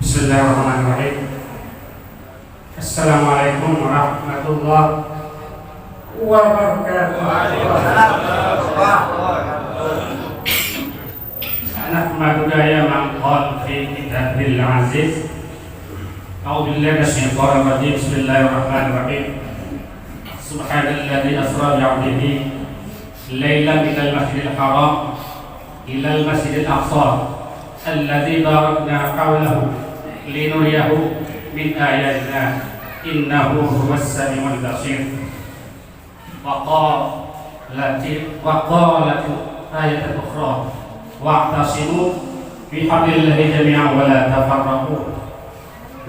Bismillahirrahmanirrahim. Assalamualaikum warahmatullahi wabarakatuh. Nahmadu ya man qala fi kitabil aziz. A'udzu billahi minasyaitonir rajim. Bismillahirrahmanirrahim. Subhanalladzi asra bi 'abdihi lailan minal masjidil haram ilal masjidil aqsa alladzi barakna hawlahu linuriyahu min ayatina innahu huwas samiul basir. Wa qalat ayatun ukhra wa'tasimu bihablillahi jami'an wa la tafarraqu.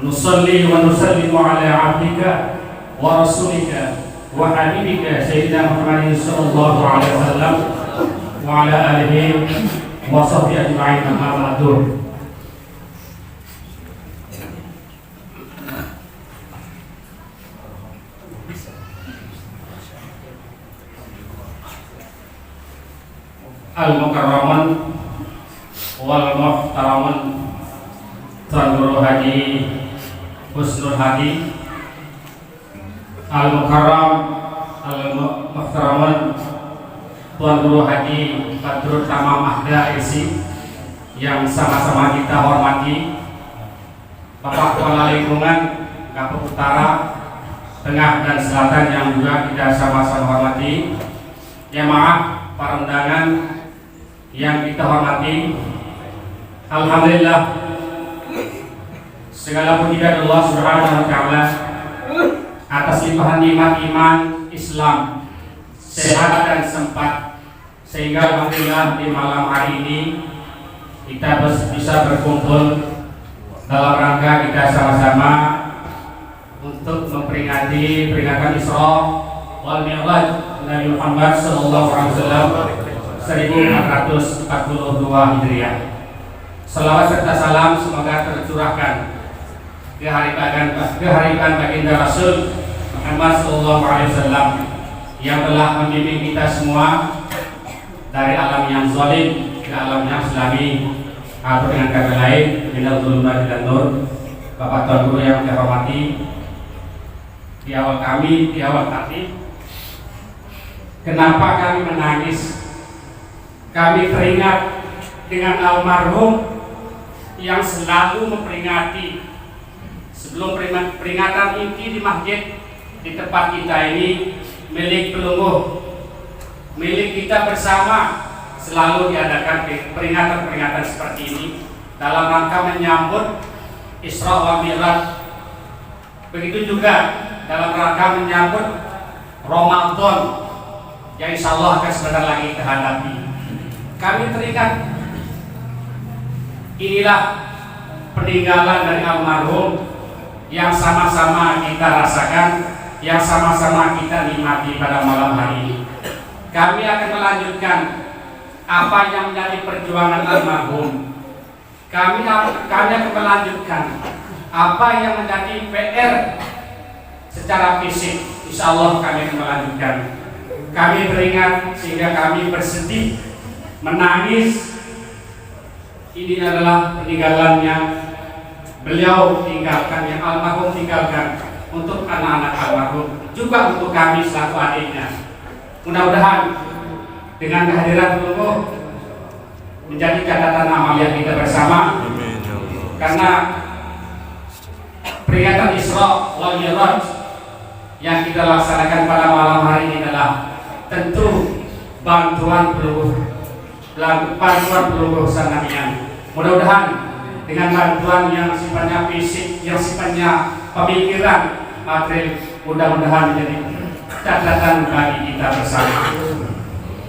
Nusalli wa nusallimu ala 'abdika wa rasulika wa habibika sayyidina Muhammadin sallallahu alaihi wasallam wa ala alihi wa sahbihi ajma'in, amma ba'du. Al-Mukarraman wal Muhtaraman Tuan Guru Haji Husnul Hadi, Al-Mukarram Al-Muhtaraman Tuan Guru Haji Badrul Tamam Ahda Isi yang sama-sama kita hormati, Bapak Kepala Lingkungan Kapuk Utara, Tengah dan Selatan yang juga kita sama-sama hormati, jamaah para undangan yang kita hormati. Alhamdulillah, segala puji bagi Allah Subhanahu wa taala atas limpahan nikmat iman, Islam, sehat dan sempat, sehingga alhamdulillah di malam hari ini kita bisa berkumpul dalam rangka kita sama-sama untuk memperingati peringatan Isra wal Mi'raj Nabi Muhammad sallallahu alaihi wasallam 1442 Hijriah. Salawat serta salam semoga tercurahkan keharikan baginda Rasul Muhammad sallallahu alaihi wasallam yang telah membimbing kita semua dari alam yang zalim ke alam yang islami, atau dengan kata lain minal dzulumati ilan nur. Bapak Tuan Guru yang saya hormati, di awal tadi Kenapa kami menangis? Kami teringat dengan almarhum yang selalu memperingati sebelum peringatan inti di masjid di tempat kita ini milik Pelungguh, milik kita bersama. Selalu diadakan peringatan-peringatan seperti ini dalam rangka menyambut Isra wal Mi'raj. Begitu juga dalam rangka menyambut Ramadan yang insya Allah akan sebentar lagi kita hadapi. Kami teringat, inilah peninggalan dari almarhum yang sama-sama kita rasakan, yang sama-sama kita nikmati pada malam hari ini. Kami akan melanjutkan apa yang menjadi perjuangan almarhum. Kami akan melanjutkan apa yang menjadi PR secara fisik. Insya Allah kami akan melanjutkan. Kami teringat sehingga kami bersedih, menangis. Ini adalah peninggalan yang beliau tinggalkan, yang almarhum tinggalkan untuk anak-anak almarhum, juga untuk kami selaku adiknya. Mudah-mudahan dengan kehadiran Pelungguh menjadi catatan amal yang kita bersama. Karena peringatan Isra wal Mi'raj yang kita laksanakan pada malam hari ini adalah tentu bantuan Pelungguh Sanamian. Mudah-mudahan dengan bantuan yang sifatnya fisik, yang sifatnya pemikiran, material, mudah-mudahan menjadi catatan bagi kita bersama.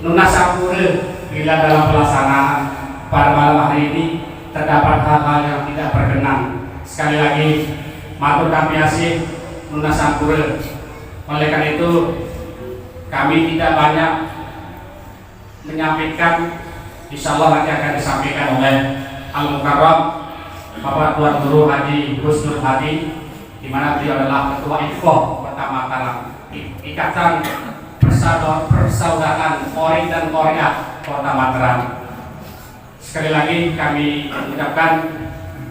Nuna Sampure, bila dalam pelaksanaan pada malam hari ini terdapat hal-hal yang tidak berkenan, sekali lagi matur kami asih Nuna Sampure. Oleh karena itu kami tidak banyak menyampaikan, insya Allah nanti akan disampaikan oleh Al-Mukarram Bapak Tuan Guru Haji Husnul Hadi, di mana beliau adalah Ketua IFOH Kota Mataram, Ikatan Persaudaraan Ori dan Korea Kota Mataram. Sekali lagi kami ucapkan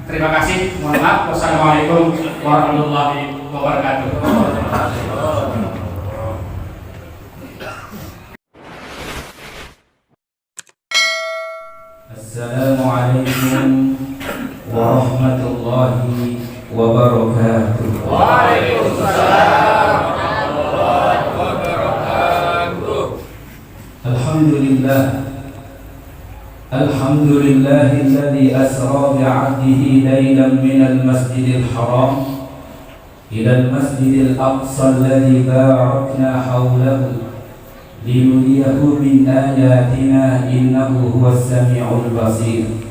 terima kasih. Mohon maaf. Wassalamualaikum warahmatullahi wabarakatuh. Assalamualaikum warahmatullahi wabarakatuh. Waalaikumsalam warahmatullahi wabarakatuh. Alhamdulillahilladzi asra bi'abdihi laylan minal masjidil haram ilal masjidil aqsa alladzi barakna hawlahu linuriyahu min ayatina innahu huwas sami'ul basir.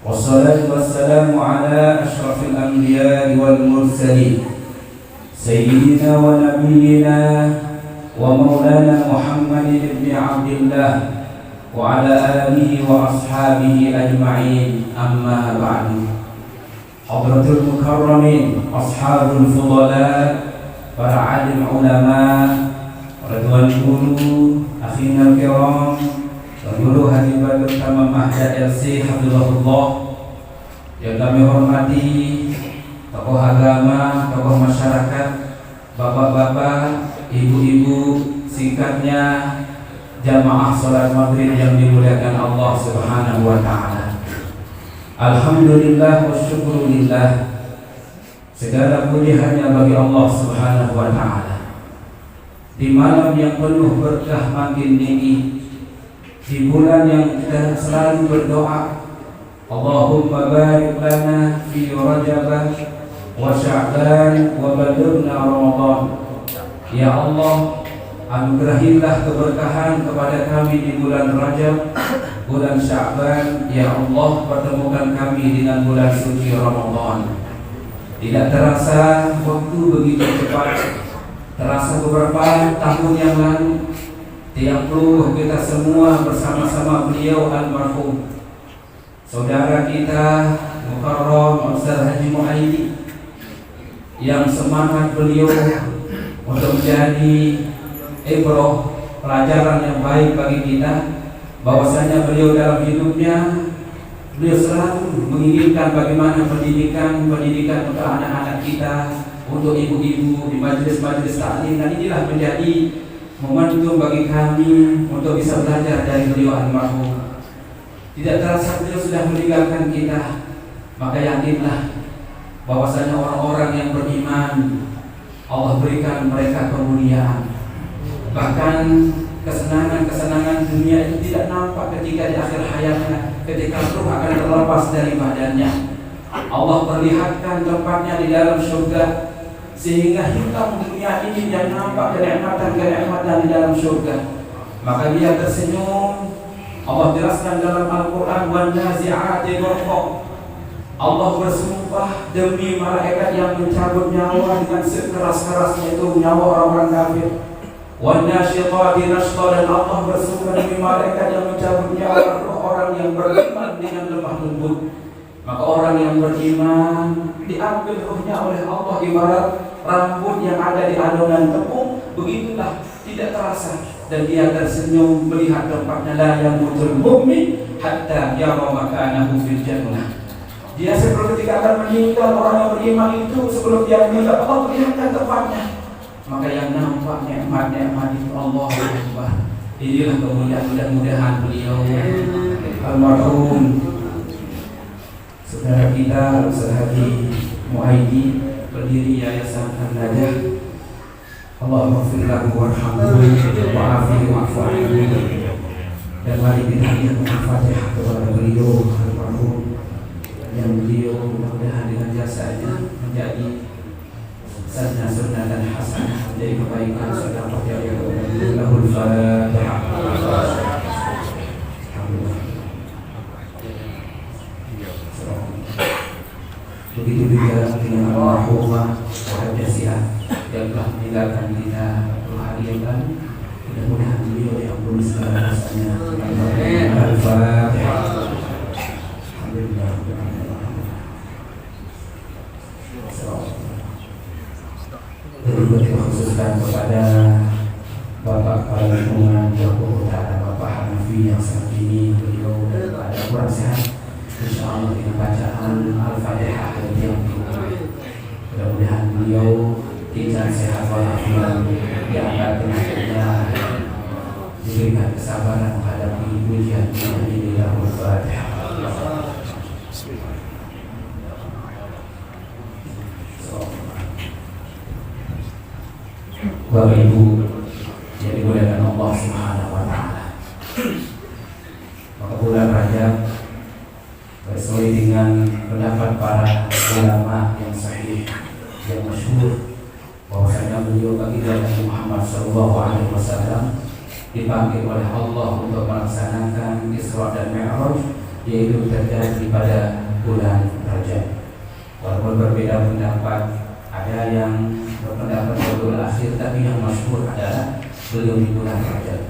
Wassalatu wassalamu ala ashrafil anbiya'i wal mursalin sayyidina wa nabiyyina wa maulana Muhammadin ibn Abdillah wa ala alihi wa ashabihi ajma'in, amma ba'du. Hadratul mukarramin, ashabul fudala, para alim ulama, Ridwan Guru, akhina al-kiram, Guru Habibatul Tamam Ahda LC Hafizahullah, yang kami hormati tokoh agama, tokoh masyarakat, bapak-bapak, ibu-ibu, singkatnya jamaah salat maghrib yang dimuliakan Allah Subhanahu wa ta'ala. Alhamdulillah wa syukurillah, segala puji hanya bagi Allah Subhanahu wa ta'ala. Di malam yang penuh berkah makin tinggi, di bulan yang kita selalu berdoa, Allahumma barik lana fi Rajab wa Sya'ban wa balighna Ramadan. Ya Allah, anugerahilah keberkahan kepada kami di bulan Rajab, bulan Sya'ban. Ya Allah, pertemukan kami dengan bulan suci Ramadan. Tidak terasa waktu begitu cepat. Terasa beberapa tahun yang lalu tiang Pelungguh kita semua bersama-sama beliau almarhum saudara kita Mukarram Ustaz Haji Muhaidi, yang semangat beliau untuk menjadi ibrah, pelajaran yang baik bagi kita, bahwasanya beliau dalam hidupnya beliau selalu menginginkan bagaimana pendidikan untuk anak-anak kita, untuk ibu-ibu di majelis-majelis taklim, dan inilah menjadi momentum bagi kami untuk bisa belajar dari beliau almarhum. Tidak terasa beliau sudah meninggalkan kita. Maka yakinlah bahwasanya orang-orang yang beriman Allah berikan mereka kemuliaan. Bahkan kesenangan-kesenangan dunia itu tidak nampak ketika di akhir hayatnya, ketika ruh akan terlepas dari badannya. Allah perlihatkan tempatnya di dalam surga, sehingga hitam dunia ini yang nampak kenikmatan-kenikmatan di dalam surga. Maka dia tersenyum. Allah jelaskan dalam Al-Quran, wan nazi'ati gharqa. Allah bersumpah demi malaikat yang mencabut nyawa dengan sekeras-kerasnya itu nyawa orang-orang kafir. Wan nasyiqati nashqa, dan Allah bersumpah demi malaikat yang mencabut nyawa orang yang beriman dengan lemah lembut. Maka orang yang beriman diambil ruhnya oleh Allah ibarat rambut yang ada di adonan tepung, begitulah tidak terasa, dan dia tersenyum melihat tempatnya la yamutul mu'min hatta yara makanahu fil jannah. Dia sebelum ketika akan meninggal, orang yang beriman itu sebelum dia meninggal Allah perlihatkan tempatnya. Maka yang nampak nikmat-nikmat itu Allah Akbar. Inilah kemuliaan, mudah-mudahan beliau almarhum saudara kita Ustaz Haji Muaidi, pendiri Yayasan An-Najah, Allahumma ighfir lahu warhamhu wa'afihi wa'fu anhu. Dan mari kita hadiahkan Fatihah kepada beliau almarhum, yang beliau mudah-mudahan dengan jasanya menjadi sunnah dan hasanah, menjadi kebaikan sedekah yang lahul Fatihah. Begitu juga dengan almarhumah Hajjasiah yang telah meninggalkan kita berharian. Mudah-mudahan beliau diampuni segala dosanya. Al-Fatihah. Alhamdulillah. Terima khususkan kepada Bapak Kepala Lingkungan Jakarta Utara, Bapak Hanafi yang saat ini beliau ada kurang sehat. InsyaAllah dengan bacaan Al-Fatihah yang mudah-mudahan beliau tidak sehat walafiat, diangkat penyakitnya, diberikan kesabaran menghadapi ujian ini dalam Al-Fatihah. Bapak Ibu yang dimuliakan Allah Subhanahu wa Ta'ala, maka bulan Rajab sesuai dengan pendapat para ulama yang sahih, yang masyhur, bahwasanya beliau baginda Nabi Muhammad SAW dipanggil oleh Allah untuk melaksanakan Isra dan Mi'raj, yaitu terjadi pada bulan Rajab. Walaupun berbeda pendapat, ada yang berpendapat bulan akhir, tapi yang masyhur adalah beliau di bulan Rajab.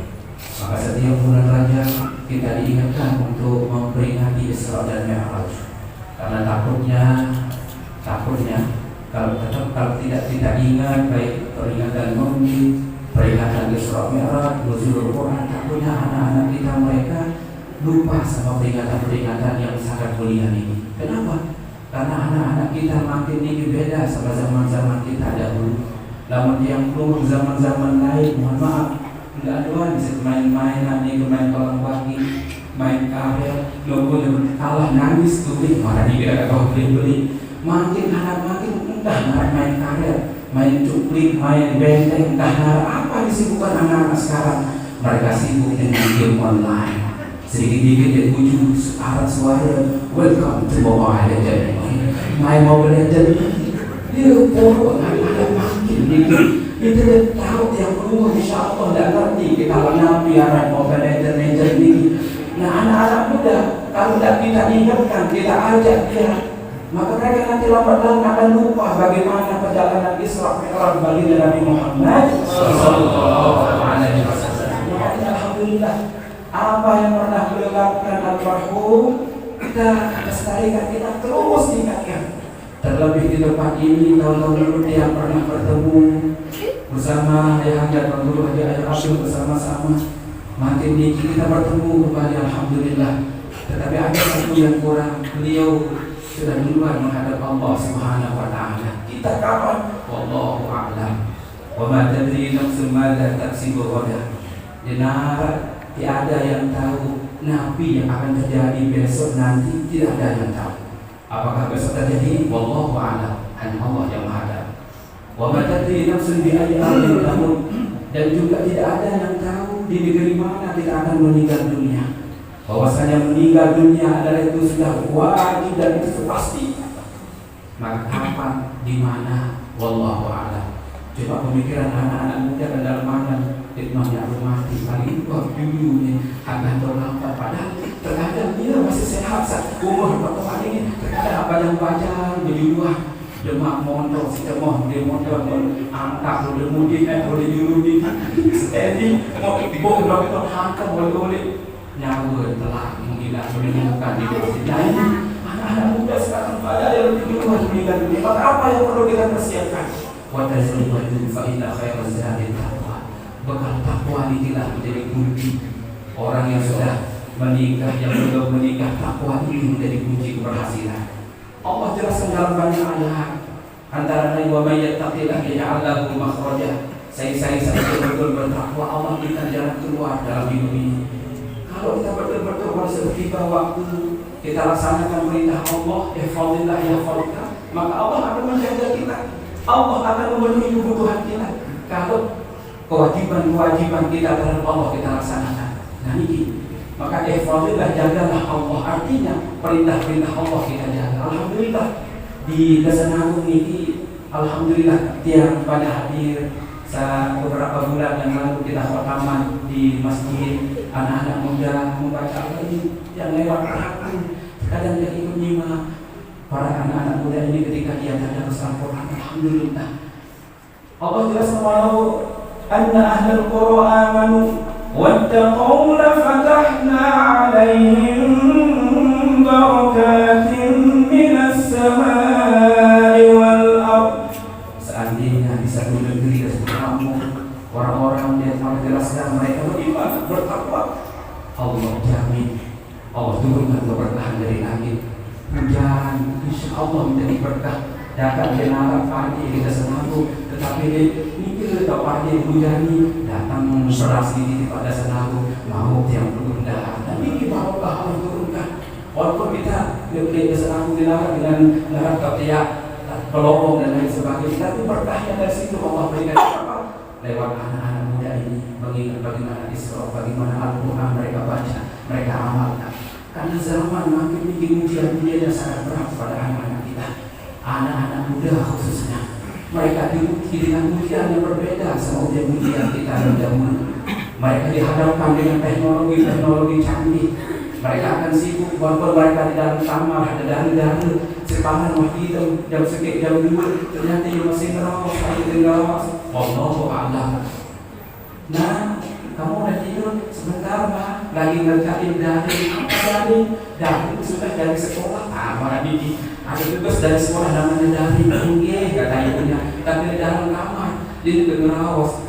Maka setiap bulan Rajab kita diingatkan untuk memperingati Isra dan Mi'raj, karena takutnya kalau tidak kita ingat baik peringatan Maulid, peringatan Isra Mi'raj, nuzulul Quran, takutnya anak-anak kita mereka lupa sama peringatan-peringatan yang sangat mulia ini. Kenapa? Karena anak-anak kita makin ini beda sama zaman-zaman kita dahulu. Namun yang belum zaman-zaman lain, mohon maaf, nggak doang bisa main-mainan nih, main kolam pagi, main karet, belum boleh kalah nangis tuh, mana dia kau beli-beli. Makin anak makin entah main karet, main cuplik, main benteng, entah apa disibukkan anak-anak sekarang. Mereka sibuk dengan game online. Sedikit-sedikit dia ujung suara welcome to Mobile Legends, main Mobile Legends. Dia bodoh, anak-anak makin dikit. Kita tahu yang perlu, insya Allah tidak ngerti kita menapi arah Mobile Legends ini. Nah, anak-anak muda kalau tidak kita ingatkan, kita ajak dia, maka mereka nanti lambat-lambat akan lupa bagaimana perjalanan Isra Mi'raj baginda Nabi Muhammad sallallahu alaihi wasallam. Makanya alhamdulillah, apa yang pernah beliau lakukan almarhum kita lestarikan, kita terus ingatkan. Terlebih di tempat ini tahun-tahun lalu dia pernah bertemu bersama Ayahanda Rasulullah Ayah Abdul bersama-sama. Makin dikit kita bertemu kembali alhamdulillah. Tetapi ada satu yang kurang, beliau sudah duluan menghadap Allah Subhanahu wa Ta'ala. Kita kapan? Wallahu a'lam. Wa ma tadri nafsun madza taksibu ghadan. Benar, tiada yang tahu nabi yang akan terjadi besok nanti, tidak ada yang tahu. Apakah besok terjadi? Wallahu a'lam, hanya Allah yang Maha tahu. Wa ma tadri nafsun bi ayyi ardin tamut. Dan juga tidak ada yang tahu di negeri mana kita akan meninggal dunia. Bahwasanya meninggal dunia adalah itu sudah wajib dan itu pasti. Maka kapan, di mana, wallahu a'lam. Coba pemikiran anak-anak muda dan dalam mana hikmahnya mati paling kuat dulu nih akan terlambat. Padahal terkadang dia masih sehat saat umur berapa ini. Terkadang apa yang baca jadi dua demak motor, si demak dia motor angkat boleh mudik, boleh jurudi, steady mau ibung dokter angkat boleh nyawa telah menggila menemukan di masjid. Nah ini anak-anak muda sekarang pada yang lebih dulu meninggal dunia. Maka apa yang perlu kita persiapkan? Wa tazawwadu fa inna khairaz zadi taqwa. Bekal takwa inilah menjadi kunci orang yang sudah menikah, yang belum menikah. Takwa ini menjadi kunci keberhasilan. Allah jelaskan dalam banyak ayat, antara lain wa may yattaqillaha yaj'al lahu makhraja. Saya betul bertakwa, Allah berikan jalan keluar dalam hidup ini. Kalau kita betul-betul seperti waktu kita laksanakan perintah Allah, ihfazillah yahfazka, maka Allah akan menjaga kita. Allah akan memenuhi kebutuhan kita. Kalau kewajiban kita terhadap Allah kita laksanakan. Nah ini, maka ihfazillah, jagalah Allah. Artinya perintah-perintah Allah kita jaga. Alhamdulillah di Dasar Agung ini, alhamdulillah tiang pada hadir beberapa bulan yang lalu kita khataman di masjid. Anak-anak muda membaca ini yang lewat Al-Quran. Kadang dia ikut nyimak para anak-anak muda ini ketika dia tadarus Al-Quran. Alhamdulillah. Allah jelaskan walau anna ahlul qura amanu wattaqau la fatahna 'alaihim barakatin minas samai wal ardh. Seandainya di satu negeri dan kamu orang-orang yang menjelaskan mereka beriman bertakwa, Allah jamin Allah turunkan keberkahan dari langit. Hujan insya Allah menjadi berkah. Dapat jenazah pagi kita senabu, tetapi mikir pagi hujani datang beras di pada senabu maut yang berundah. Dan ini barokah Allah turunkan. Walaupun kita beli senabu dengan darah ketiak, pelobong dan lain sebagainya, tapi berkahnya dari situ Allah berikan apa? Lewat anak-anak muda ini mengingat bagaimana Isra, bagaimana Al-Quran mereka baca, mereka amalkan. Karena zaman makin bikin ujian-ujian sangat berat pada anak-anak kita. Anak-anak muda khususnya, mereka diuji dengan ujian yang berbeda sama ujian-ujian kita yang dahulu. Mereka dihadapkan dengan teknologi canggih. Mereka akan sibuk walaupun mereka di dalam kamar ada dari sepanjang waktu itu jam sekian jam 2 ternyata dia masih ngerokok, Wallahu a'lam. Nah, kamu udah tidur sebentar mah lagi ngerjain dari sudah dari sekolah. Mana ini ada tugas dari sekolah namanya dari kata ibunya, tapi di dalam kamar dia ngerawas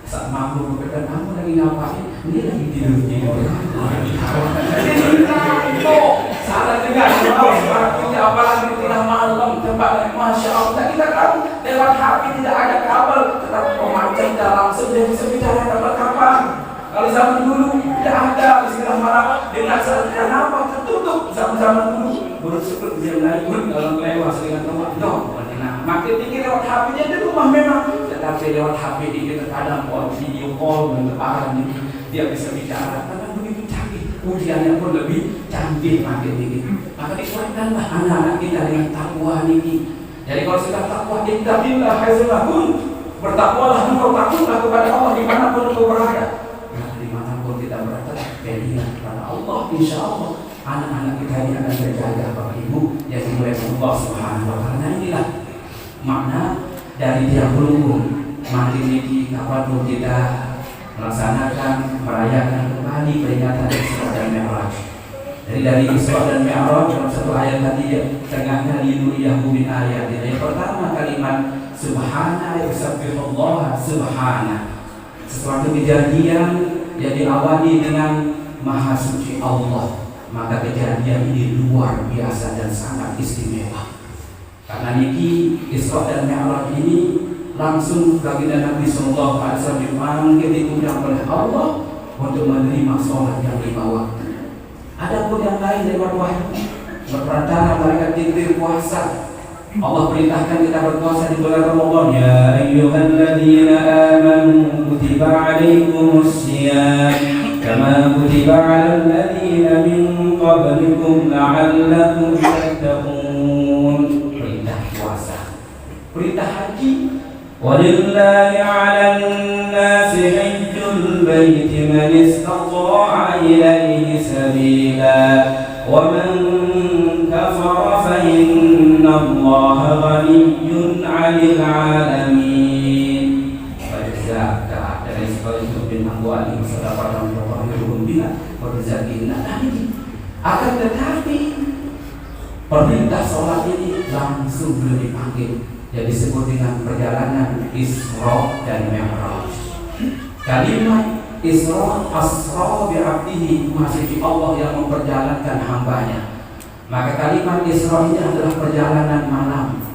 saat maklum berkata kamu lagi ngapain? Ini lagi tidur. Salah dengar, waktunya apalagi di tengah malam, tempat Masya Allah. Kita kan lewat HP tidak ada kabel, tetapi pemancar tidak langsung dia bisa bicara dapat kapan. Kalau zaman dulu tidak ada, istilah malam dengan saran apa tertutup. Zaman dulu berusaha dia naik kalau lewat dengan rumah dong. Nah, makin tinggi lewat HP-nya di rumah memang, tetapi lewat HP ini terkadang video call dengan ini dia bisa bicara. Karena begitu canggih, ujiannya pun lebih canggih makin tinggi. Maka dikuatkanlah anak-anak kita dengan takwa ini. Jadi kalau sudah takwa, ittaqillah haitsu bertakwalah, bertakwalah kepada Allah dimanapun engkau berada. Nah, dimanapun kita berada, jadilah kepada Allah. Insya Allah anak-anak kita ini akan terjaga Bapak Ibu yang dimulai Allah Subhanahu wa Ta'ala. Inilah makna dari tiap rukun. Makin tinggi kapanpun kita melaksanakan merayakan kembali peringatan Isra dan Mi'raj. Jadi dari Isra dan Mi'raj dalam satu ayat tadi tengahnya linuriyahu min ayat. Yang pertama kalimat subhana yusabbihullah subhana. Sesuatu kejadian yang diawali dengan maha suci Allah. Maka kejadian ini luar biasa dan sangat istimewa. Karena niki Isra dan Mi'raj ini langsung baginda Nabi Sallallahu Alaihi Wasallam dipanggil, diundang oleh Allah untuk menerima sholat yang 5 waktu. Adapun yang lain lewat wahyu, berperantara mereka diberi puasa. Allah perintahkan kita berpuasa di bulan Ramadan. Ya ayyuhalladzina amanu kutiba alaikumus syiyam kama kutiba alal ladzina min qablikum la'allakum tattaqun. Perintah puasa, perintah haji. Walillahi 'alan nasi hajjul baiti man istata'a ilaihi sabila wa man kafara fa inna Allaha ghaniyyun 'anil 'alamin. Zakat dari sekali itu bin amwali sedekah dan bila berzakinah. Akan tetapi perintah sholat ini langsung belum dipanggil. Jadi disebut dengan perjalanan Isra dan Mi'raj. Kalimat Isra, asra bi'abdihi, maksudnya Allah yang memperjalankan hambanya. Maka kalimat Isra ini adalah perjalanan malam.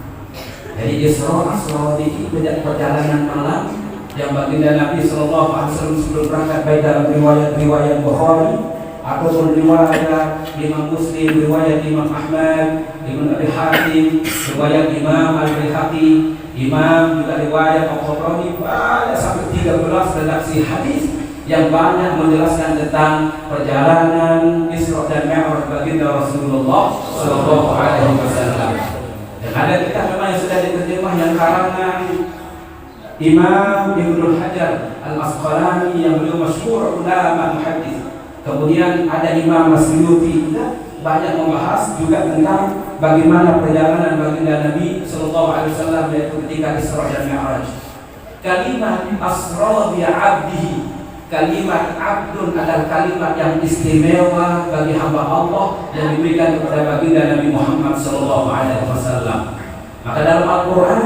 Jadi Isra, asra ini perjalanan malam yang baginda Nabi Sallallahu Alaihi Wasallam sebelum berangkat, baik dalam riwayat Bukhari ataupun riwayat Imam Muslim, riwayat Imam Ahmad, Ibn Abi Hatim, riwayat Imam Al-Baihaqi, Imam juga riwayat Al-Tabrani, banyak sampai 13 redaksi hadis yang banyak menjelaskan tentang perjalanan Isra dan Mi'raj baginda Rasulullah Sallallahu Alaihi Wasallam. Dan ada kitab memang yang sudah diterjemah yang karangan Imam Ibnu Hajar Al-Asqalani yang beliau masyhur ulama muhaddits. Kemudian ada Imam Masyuti, banyak membahas juga tentang bagaimana perjalanan baginda Nabi Sallallahu Alaihi Wasallam yaitu ketika Isra dan Mi'raj. Kalimat asra bi 'abdihi, kalimat abdun adalah kalimat yang istimewa bagi hamba Allah yang diberikan kepada baginda Nabi Muhammad Sallallahu Alaihi Wasallam. Maka dalam Al-Quran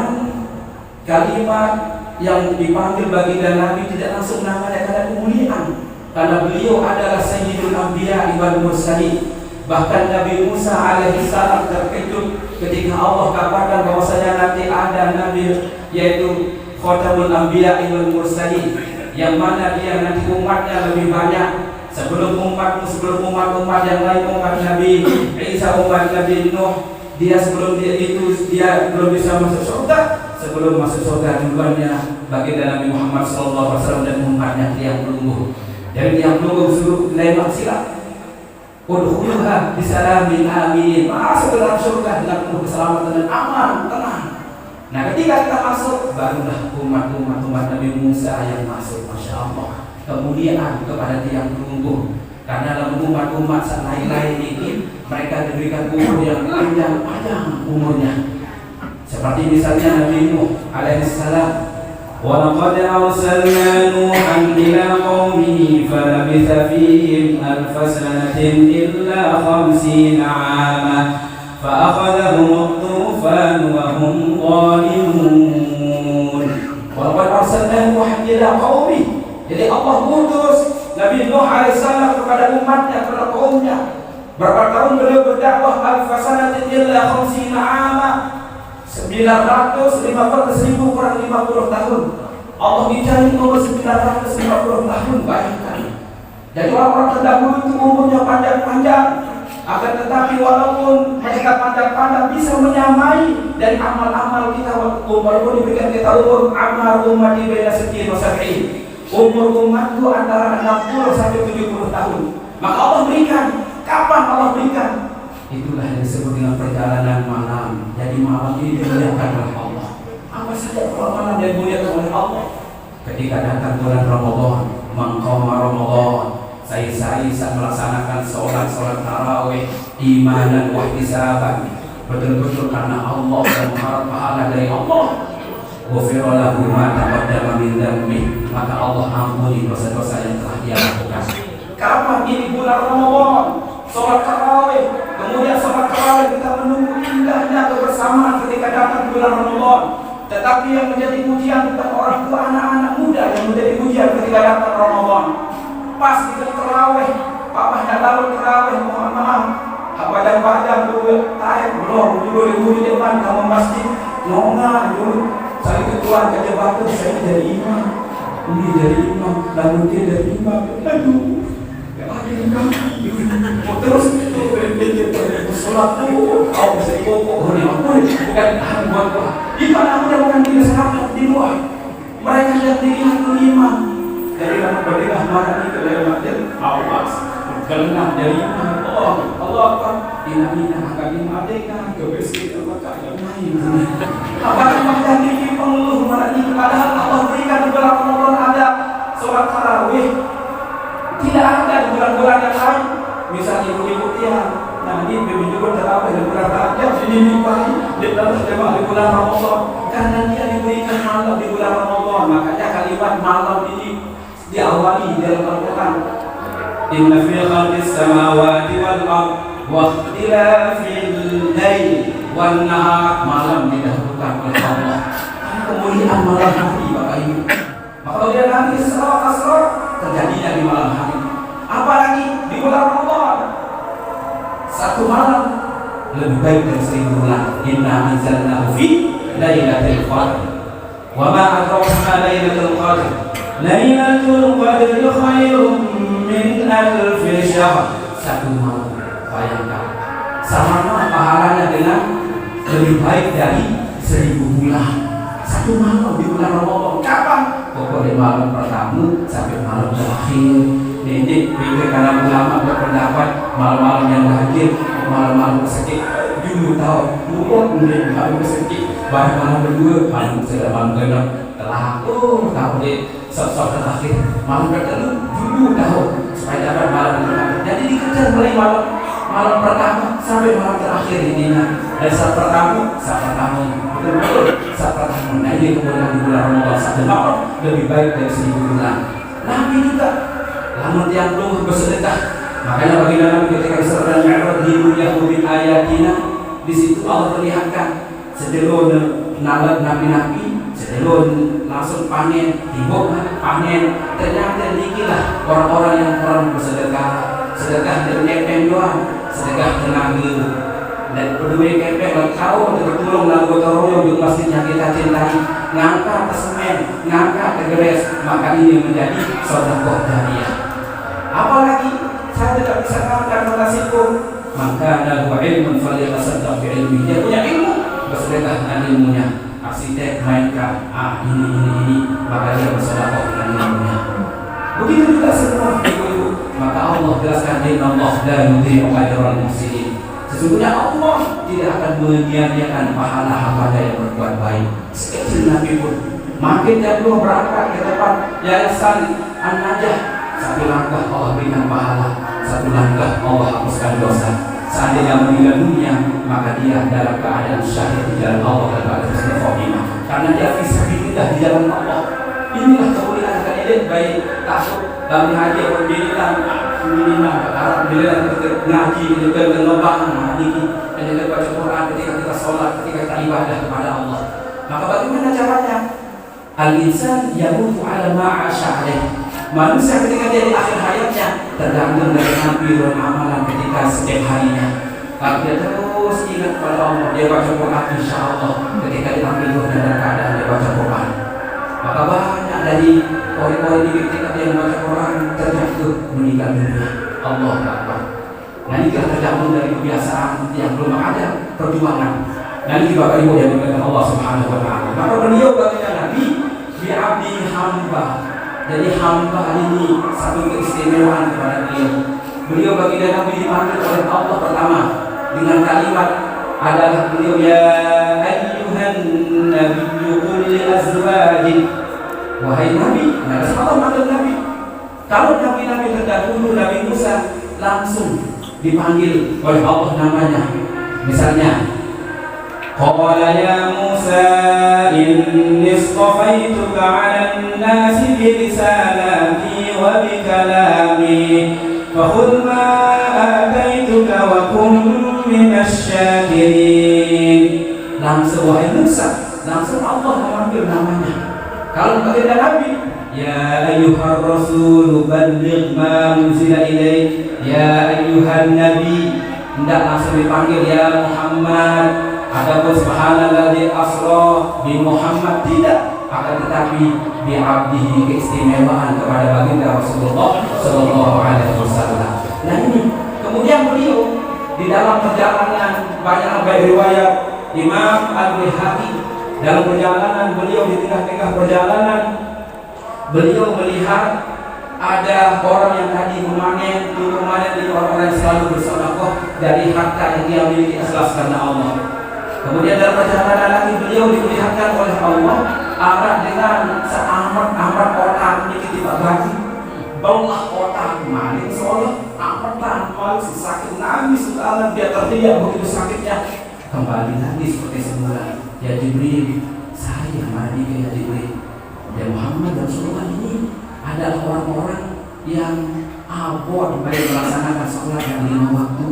kalimat yang dipanggil baginda Nabi tidak langsung namanya karena kemuliaan, karena beliau adalah Sayyidul Anbiya wal Mursalin. Bahkan Nabi Musa alaihi salam terkejut ketika Allah kabarkan bahwasanya nanti ada nabi yaitu Khatamul Anbiya wal Mursalin, yang mana dia nanti umatnya lebih banyak sebelum umat yang lain, umat Nabi Isa, umat Nabi Nuh. Dia sebelum dia itu dia belum bisa masuk surga. Sebelum masuk surga duluannya baginda Nabi Muhammad SAW dan umatnya yang menunggu. Jadi yang menunggu suruh lain maksiat. Udkhuluha bisalamin amin. Masuk ke dalam surga dengan penuh keselamatan dan aman, tenang. Nah, ketika kita masuk, barulah umat Nabi Musa yang masuk. Masya Allah. Kemuliaan kepada tiang menunggu. Karena dalam umat lain ini mereka diberikan umur yang panjang umurnya. Seperti misalnya Nabi Nuh alaihi salam. وَلَقَدْ أَرْسَلْنَا نُوحًا إِلَى قَوْمِهِ فَلَبِثَ فِيهِمْ أَلْفَ سَنَةٍ إِلَّا 50 عَامًا فَأَخَذَهُمُ الطُّوفَانُ وَهُمْ ظَالِمُونَ. وَلَقَدْ أَرْسَلْنَا نُوحًا إِلَى قَوْمِهِ. Jadi Allah putus Nabi Nuh alaihissalam kepada umatnya, kepada kaumnya. Berapa tahun beliau berdakwah? Alfa sanatin illa 50 'ama. 950 kurang 50 tahun. Allah bicara umur 950 tahun, bayangkan. Jadi orang-orang terdahulu itu umurnya panjang-panjang. Akan tetapi walaupun mereka panjang-panjang bisa menyamai dari amal-amal kita, walaupun diberikan kita umur amal umat di beda sekian wasab'in. Umur umat itu antara 60 sampai 70 tahun. Maka Allah berikan. Kapan Allah berikan? Itulah yang disebut dengan perjalanan malam. Jadi malam ini dimuliakan oleh Allah. Apa saja malam yang dimuliakan oleh Allah? Ketika datang bulan Ramadan, mengqama Ramadan, saya saat melaksanakan sholat tarawih, iman dan wahtisaban, betul-betul karena Allah dan mengharap pahala dari Allah. Ghufira lahu ma taqaddama min dhanbi, maka Allah ampuni dosa-dosa yang telah dia lakukan. Kapan ini bulan Ramadan? Sholat tarawih, kemudian sholat tarawih kita menunggu indahnya kebersamaan ketika datang bulan Ramadan. Tetapi yang menjadi ujian bukan orang tua, anak-anak muda yang menjadi ujian ketika datang Ramadan. Pas kita tarawih, papahnya lalu tarawih, mohon maaf, padang dulu, taib belum, dulu di depan kamu masjid, nongah dulu. Saya keluar ke jabatan, saya dari imam, ini dari imam, lalu dia dari imam. Aduh, ya ada imam. Terus sholat tuh, kau bisa ikut ini apa? Bukan buat apa? Iman aku bukan di masyarakat di luar. Mereka yang dilihat imam. Dari kamu berdiri marah itu dari masjid, awas, berkelenah dari imam. Allah Akbar. Inna akan dimadaikan ke besok maka yang lain. Apakah jadi pengeluh marah ini? Padahal Allah berikan di bulan Ramadan ada sholat tarawih. Tidak ada di bulan-bulan yang lain. Misalnya ibu-ibu tiang, nah ini begitu tarawih di bulan Rajab, ini nikahi di dalam jemaah di bulan Ramadan. Karena dia diberikan malam di bulan Ramadan, makanya kalimat malam ini diawali dalam Al-Quran. Inna fi khalqis samawati wal ardh wa ikhtilafil lail wan nahar, malam didahulukan oleh Allah. Kemuliaan malam hari Bapak Ibu. Maka dia nanti Isra terjadinya di malam hari. Apalagi di bulan Ramadan. Satu malam lebih baik dari 1000 bulan. Inna anzalnahu fi lailatul qadr. Wa ma adraka ma lailatul qadr. Lailatul qadri khairum min alfi syahr. Satu malam, bayangkan. Sama pahalanya dengan lebih baik dari 1000 bulan. Satu malam di bulan Ramadan. Kapan? Pokoknya malam pertama sampai malam terakhir. Ini karena ulama berpendapat malam-malam yang terakhir, malam-malam kesekik. Dulu tahu, kemudian malam kesekik. Baru malam kedua, malam sudah malam genap. Telah, tahu deh. Sok-sok terakhir, malam kedua dulu tahu supaya dapat malam terakhir. Jadi dikejar mulai malam pertama sampai malam terakhir intinya. Dari saat pertama, betul-betul saat pertama. Nah ini kemudian di bulan Ramadan satu malam lebih baik dari 1000 bulan. Nabi juga, namun yang belum bersedekah. Makanya bagi Nabi ketika Isra dan Mi'raj di dunia kubit ayatina, di situ Allah perlihatkan sedelon nalar nabi-nabi. Sedelon langsung panen, timbuk panen. Ternyata dikilah orang-orang yang kurang bersedekah. Sedekah dengan kepeng doang, sedekah tenaga. Dan peduli kepeng kau tertolong lalu gotong royong di masjidnya kita cintai. Ngangkat ke semen, ngangkat ke geres, maka ini menjadi sedekah jariyah. Apalagi saya tidak bisa ngangkat nasibku, maka ada ilmu falyatasaddaq bi ilmi. Dia punya ilmu, bersedekah dengan ilmunya. Arsitek mainkan ini maka dia bersedekah dengan ilmunya. Begitu juga semua ibu-ibu. Maka Allah jelaskan inna Allah la yudhi'u ajral muhsinin. Sesungguhnya Allah tidak akan menyia-nyiakan pahala hamba yang berbuat baik. Sekecil Nabi pun makin jatuh berangkat ke depan yayasan An-Najah, satu langkah Allah berikan pahala, satu langkah Allah hapuskan dosa. Seandainya meninggal dunia, maka dia dalam keadaan syahid di jalan Allah dan pada husnul khotimah. Karena dia fisabilillah di jalan Allah. Inilah kemuliaan kalian baik takut dalam haji pendirian minimal alhamdulillah ketika ngaji ketika ngembang ketika baca Quran, ketika kita sholat, ketika kita ibadah kepada Allah. Maka bagaimana caranya? Al-insan yamutu ala ma'asha alaih. Manusia ketika dia di akhir hayatnya tergantung dari amal amalan ketika setiap harinya. Kalau dia terus ingat kepada Allah, dia baca Quran, insya Allah ketika dia tidur dalam keadaan dia baca Quran. Maka banyak dari poin-poin ini ketika dia membaca Quran terjatuh meninggal dunia. Allah Akbar. Nah ini kita tergantung dari kebiasaan yang belum ada perjuangan. Nah ini Bapak Ibu yang dimuliakan Allah Subhanahu Wa Taala. Maka beliau baginda Nabi bi'abdi hamba. Jadi hamba ini satu keistimewaan kepada beliau. Beliau baginda Nabi dipanggil oleh Allah pertama dengan kalimat adalah beliau ya ayyuhan nabiyyu qul li azwajik. Wahai Nabi, ada Allah manggil Nabi. Kalau Nabi terdahulu Nabi Musa langsung dipanggil oleh Allah namanya. Misalnya qala ya Musa inni istafaituka 'alan nasi bi risalati wa bi kalami fakhudh ma ataituka wa kun minasy syakirin. Langsung wahai Musa, langsung Allah memanggil namanya. Kalau baginda Nabi ya ayyuhar rasul balligh ma unzila ilaik, ya ayyuhan nabi, tidak langsung dipanggil ya Muhammad Adapun subhanalladzi asra bi Muhammad tidak, akan tetapi bi abdihi, keistimewaan kepada baginda Rasulullah sallallahu alaihi wasallam. Nah ini kemudian beliau di dalam perjalanan, banyak riwayat Imam Al-Baihaqi, dalam perjalanan beliau, di tengah-tengah perjalanan beliau melihat ada orang yang tadi memanen ini, orang-orang yang selalu bersedekah dari harta yang dia miliki ikhlas karena Allah. Kemudian dalam perjalanan lagi beliau diperlihatkan oleh Allah arah dengan seamat-amat otak ini dibagi, belah otak, maling sholat, amatan, maling sakit, nangis, sekalian dia terdiam begitu sakitnya, kembali lagi seperti semula. Ya Jibril, saya mandi ya Jibril. Ya Muhammad Rasulullah ini adalah orang-orang yang abot baik melaksanakan sholat yang 5 waktu.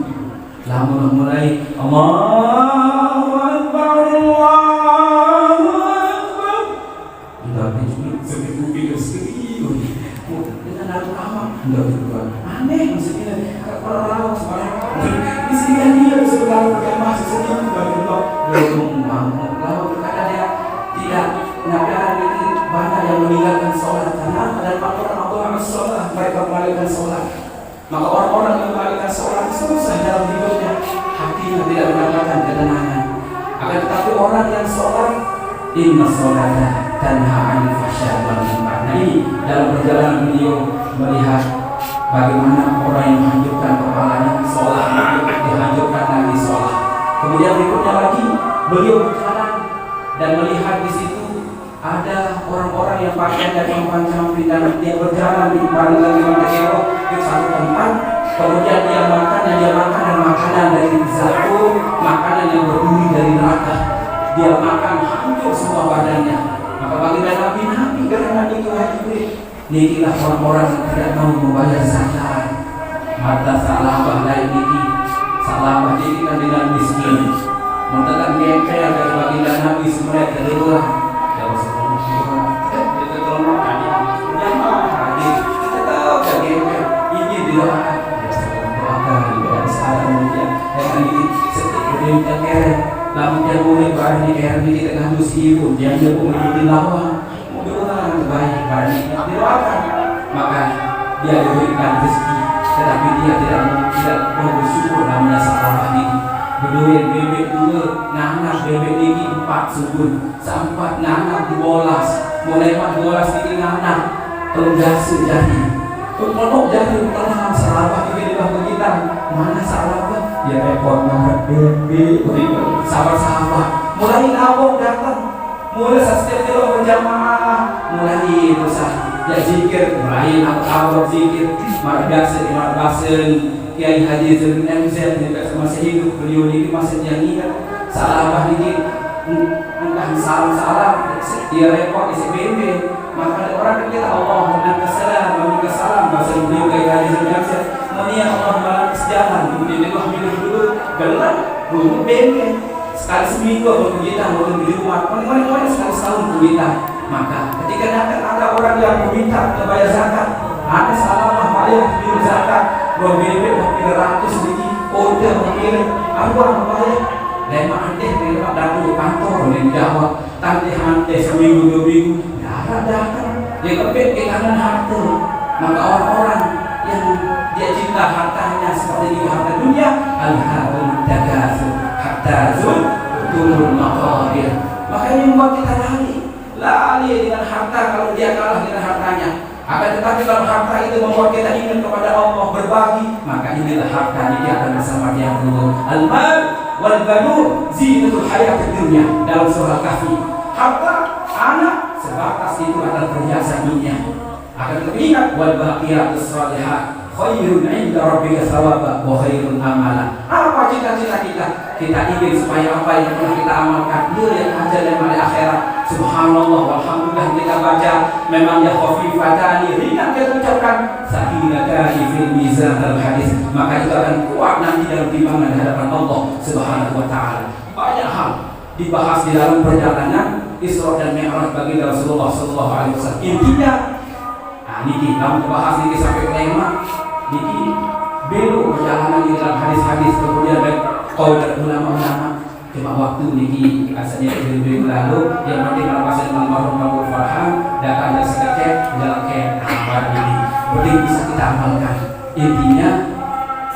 Lamun mulai Allahu Akbar, Allahu Akbar, tidak seperti video serius dengan lama tidak berubah. Aneh maksudnya orang sekarang di sini dia sebenarnya pakai masih sedikit berubah. Belum mau kalau berkata dia tidak mengajarkan ini banyak yang meninggalkan sholat karena ada faktor Allah sholat, mereka mengalihkan sholat. Maka orang-orang yang mengalihkan sholat susah dalam hidupnya, hatinya tidak mendapatkan ketenangan. Akan tetapi orang yang sholat, inna sholata tanha 'anil fahsya'i wal munkar. Nah ini dalam perjalanan beliau melihat bagaimana orang yang menghancurkan kepalanya sholat, dihancurkan lagi sholat. Kemudian berikutnya lagi beliau berjalan dan melihat di situ ada orang-orang yang pakaian dari macam-macam dan dia berjalan di di satu tempat, kemudian dia makan dan makanan dari zakum, makanan yang berduri dari neraka. Dia makan hancur semua badannya. Maka baginda Nabi karena itu Jibril, nikilah orang-orang yang tidak mau membayar zakat. Mata salah lain niki, salah niki kan dengan miskin. Mentekan ngepel dari baginda Nabi semenit dari luar. Namun dia boleh barang di air ini kita ngandung sihir, dia pun mengikuti lawan, mudah-mudahan terbaik barang ini didoakan, maka dia diberikan rezeki, tetapi dia tidak mau bersyukur. Namanya salah ini. Beduin bebek 2, nanak bebek ini 4 subun, sampai nanak 12, mulai 14 ini nanak, tergasi jadi, terpeluk jadi tenang salah ini bahwa kita mana salah ya repot banget bebek, sabar-sabar, mulai nabok datang, mulai setiap kilo berjamaah, mulai itu sah, ya zikir, mulai awal zikir, marbasen Kiai Haji Zul MZ masih hidup, beliau ini masih yang ingat salah ini entah salam dia repot isi bebek. Maka orang kita Allah menangkan salam bahasa beliau Kiai Haji Zul MZ mulia Allah malam sejalan kemudian itu minum dulu gelap dulu bebek sekali seminggu untuk kita mau di rumah mana sekali setahun kita. Maka ketika datang ada orang yang meminta bayar zakat, ada salah bayar biar zakat dua bebek 300 sedikit, udah mengirim apa bayar lema ante lema datu kantor dan jawab tante seminggu 2 minggu datang dia kepet ke kanan harta. Maka orang-orang yang dia cinta hartanya seperti di harta dunia, al-haul takatsur hatta zurtumul maqabir. Maka ini membuat kita lari dengan harta kalau dia kalah dengan hartanya. Akan tetapi kalau harta itu membuat kita ingin kepada Allah berbagi, maka inilah harta ini akan bersama dia dulu. Al-mal wal banun zinatul hayatid dunya dalam surah Kahfi. Harta, anak sebatas itu adalah perhiasan dunia. Akan teringat wal baqiyatus shalihat khairun 'inda rabbika thawaba wa khairun amala. Apa cita-cita kita? Kita ingin supaya apa yang telah kita amalkan dia aja dan pada akhirat. Subhanallah walhamdulillah kita baca memang ya khafifatani ringan kita ucapkan sakinatani fil mizan al hadis, maka itu akan kuat nanti dalam timbangan hadapan Allah Subhanahu wa taala. Banyak hal dibahas di dalam perjalanan Isra dan Mi'raj bagi Rasulullah sallallahu alaihi wasallam. Intinya niki kamu bahas niki sampai kelima niki belok perjalanan di dalam hadis-hadis kemudian qaul ulama-ulama Cuma waktu niki asalnya beliau lalu yang penting merasakan almarhum Abu Farhan dan ada sedekah jalan ke amal ini. Penting bisa kita amalkan. Intinya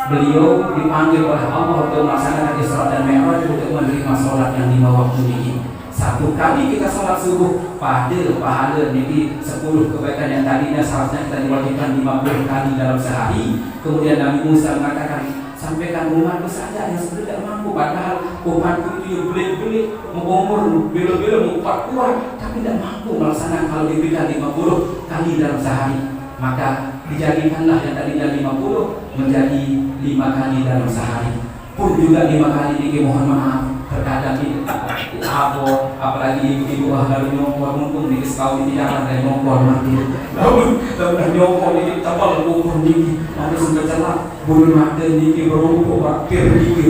beliau dipanggil oleh Allah untuk melaksanakan Isra dan Mi'raj untuk menerima sholat yang 5 waktu niki. Satu kali kita sholat subuh pada pahala niki 10 kebaikan yang tadinya seharusnya kita diwajibkan 50 kali dalam sehari. Kemudian Nabi Musa mengatakan, sampaikan umatku saja yang tidak mampu, padahal umatku itu yang belit-belit mengumur bela-bela menguat kuat tapi tidak mampu melaksanakan kalau diberikan 50 kali dalam sehari. Maka dijadikanlah yang tadinya 50 menjadi 5 kali dalam sehari. Pun juga 5 kali ini mohon maaf terkadang apalagi ibu-ibu ahli nyongkol mumpung di sekau di jalan dari nyongkol mati lalu nyongkol ini tapal ukur niki nanti sudah celah bulu mata niki berumpu wakil niki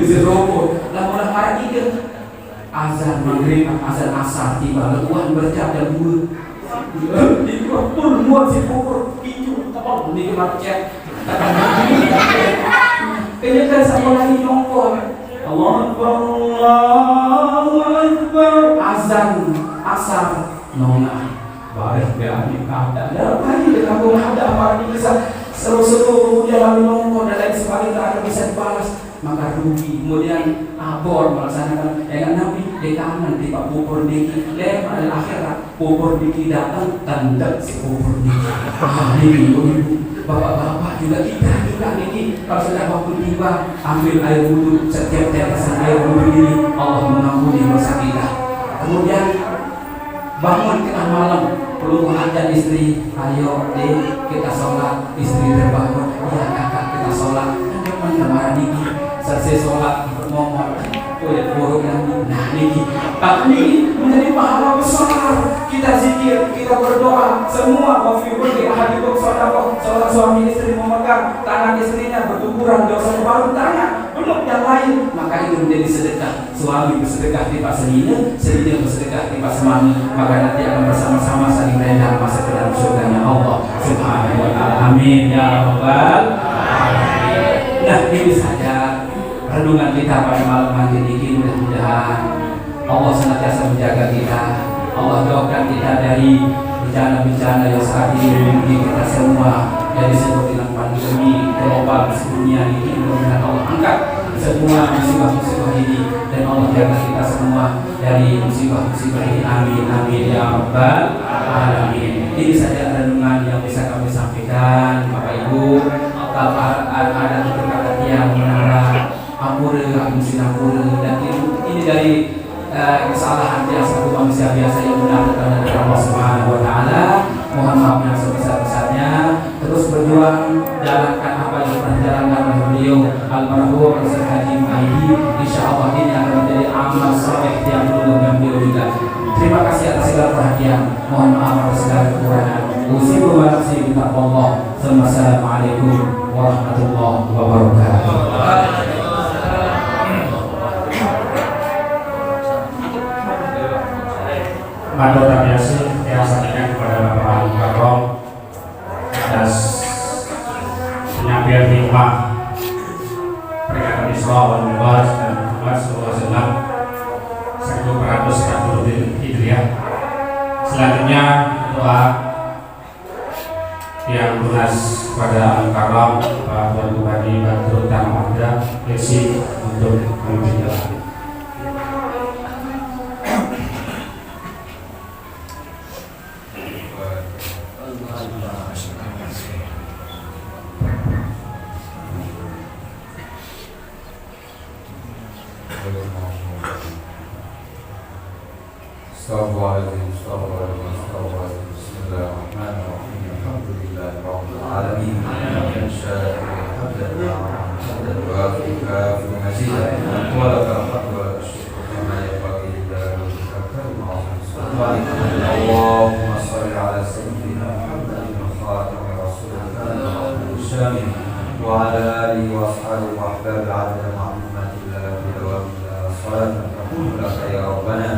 bisa rokok lalu hari ini azan maghrib azan asar tiba letuan berjam dan 2 di pun muat si ukur kicu tapal niki macet kenyataan sama lagi nyongkol Allahu Akbar azan asar nona baik berani ada lagi di kampung ada apa bisa seru-seru kemudian lalu nongol dan lain sebagainya akan bisa dibalas maka rugi. Kemudian abor melaksanakan Nabi di kanan di Pak Pupur Diki lem ada akhirat Pupur Diki datang tanda si Pupur Diki ibu bapak-bapak juga kita juga niki kalau sudah waktu tiba ambil air wudhu setiap tetesan air wudhu ini Allah mengampuni dosa kita. Kemudian bangun tengah malam perlu ada istri ayo deh kita sholat istri terbangun ya kakak kita sholat dan depan kemarin niki selesai sholat ngomong buruk nah niki tapi ini menjadi pahala besar kita zikir kita berdoa semua wafibul di ahadikum shadaqah seorang suami istri memegang tangan istrinya bertuburan dosa baru tanya belum yang lain maka itu menjadi sedekah suami bersedekah di pas selina bersedekah di pas semani maka nanti akan bersama-sama saling reda masuk ke dalam surganya Allah subhanahu wa ta'ala amin ya rabbal alamin. Nah ini saja renungan kita pada malam hari ini mudah-mudahan Allah senantiasa menjaga kita Allah doakan kita dari bencana-bencana yang saat ini menimpa kita semua dari seperti pandemi global sedunia ini mudah-mudahan Allah angkat semua musibah-musibah ini dan Allah jaga kita semua dari musibah-musibah ini amin amin ya rabbal alamin. Ini saja renungan yang bisa kami sampaikan Bapak Ibu. Kalau ada kata-kata yang menara ampura, ampura dan ini dari kesalahan yang satu manusia biasa yang benar dari Allah Subhanahu wa taala. Mohon maaf yang sebesar-besarnya. Terus berjuang jalankan apa yang pernah dijalankan oleh beliau almarhum Ustaz Haji Maidi. Insyaallah ini akan menjadi amal saleh yang dulu yang beliau juga. Terima kasih atas segala perhatian. Mohon maaf atas segala kekurangan. Usibu wa nafsi bi taqwallah. Assalamualaikum warahmatullahi wabarakatuh. Madu tabiasi yang sampaikan kepada Bapak Al-Mukarram atas penyampaian hikmah peringatan Isra wal Mi'raj dan Muhammad SAW 1440 Hijriah. Selanjutnya doa yang lunas kepada Al-Mukarram Pak Tuan Bupati Badrut Tamamada Desi untuk memimpin doa. وعلى آله وأصحابه وأحبابه عدد معلومات الله بدوام الله صلاة تكون لك يا ربنا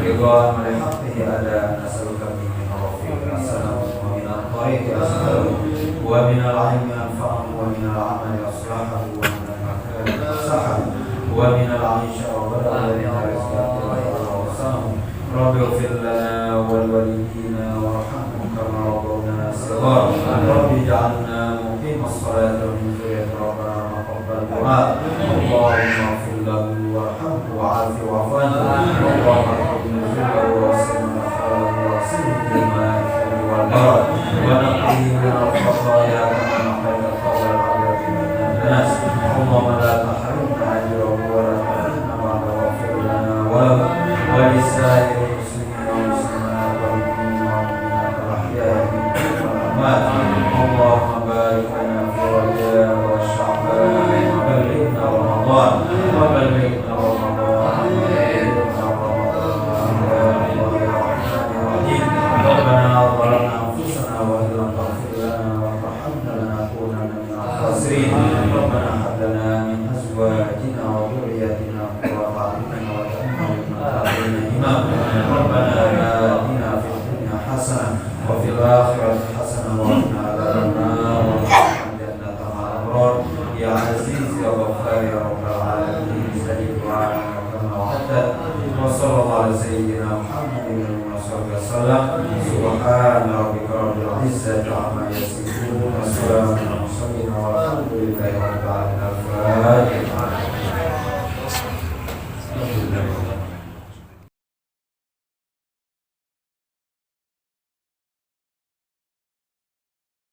رضا ولحقه أداء نسألك به من الرفيق السلام ومن الطريق أسأله ومن العلم أنفعه ومن العمل أصلحه ومن المكان أصلحه ومن العيش ربنا ومن رزقك وأوصاهم رب اغفر لنا ولوالدينا وارحمهم كما ربونا صغارا رب اجعلنا مقيم الصلاة ومن ذرية ربنا تقبل دعاء اللهم اغفر له وارحمه وعافه واعف عنه اللهم ارحم نزله ووسلنا واسلم بالماء والبرد ونقيه من الخطايا كما نقيت الثوب الابيض من الناس اللهم لا تحرمنا اجره ولا تحرمنا بعد واغفر لنا وله ولسائر المسلمين والمسلمات والمؤمنين والمؤمنات الاحياء منهم والاموات اللهم بارك لنا في رجاء وشعبان وبلغنا رمضان وبلغنا رمضان ربنا ظلمنا انفسنا وان لم تغفر لنا وترحمنا لنكونن من الخاسرين ربنا هب لنا من ازواجنا وذرياتنا قرة اعين واجعلنا للمتقين اماما ربنا آتنا في الدنيا حسنه وفي الاخره حسنه وقنا عذاب النار وادخلنا الجنه مع الابرار يا عزيز يا غفار يا رب العالمين استجب دعاءنا كما وعدت وصلى الله على سيدنا محمد وصحبه وسلم سبحان ربك رب العزة عما يصفون وسلام على المرسلين والحمد لله رب العالمين. الفاتحة.